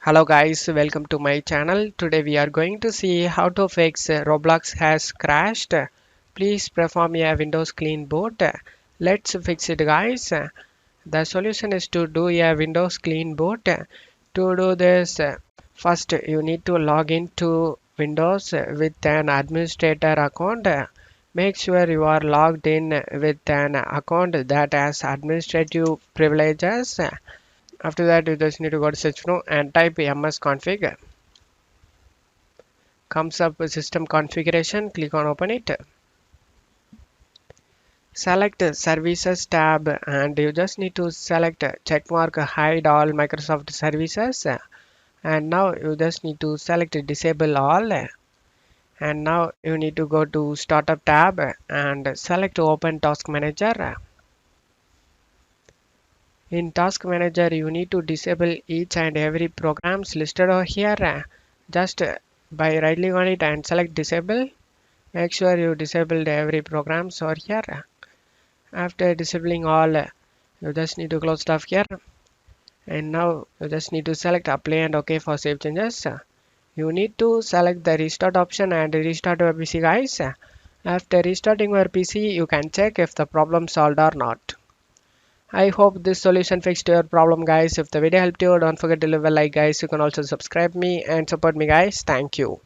Hello guys, welcome to my channel. Today we are going to see how to fix Roblox has crashed. Please perform a Windows clean boot. Let's fix it guys. The solution is to do a Windows clean boot. To do this, first you need to log into Windows with an administrator account. Make sure you are logged in with an account that has administrative privileges. After that, you just need to go to search menu and type msconfig. Comes up with system configuration. Click on open it. Select services tab and you just need to select checkmark hide all Microsoft services. And now you just need to select disable all. And now you need to go to startup tab and select open task manager. In task manager, you need to disable each and every programs listed over here. Just by right click on it and select disable. Make sure you disabled every programs over here. After disabling all, you just need to close stuff here. And now you just need to select apply and OK for save changes. You need to select the restart option and restart your PC guys. After restarting your PC, you can check if the problem solved or not. I hope this solution fixed your problem guys. If the video helped you, don't forget to leave a like guys. You can also subscribe me and support me guys. Thank you.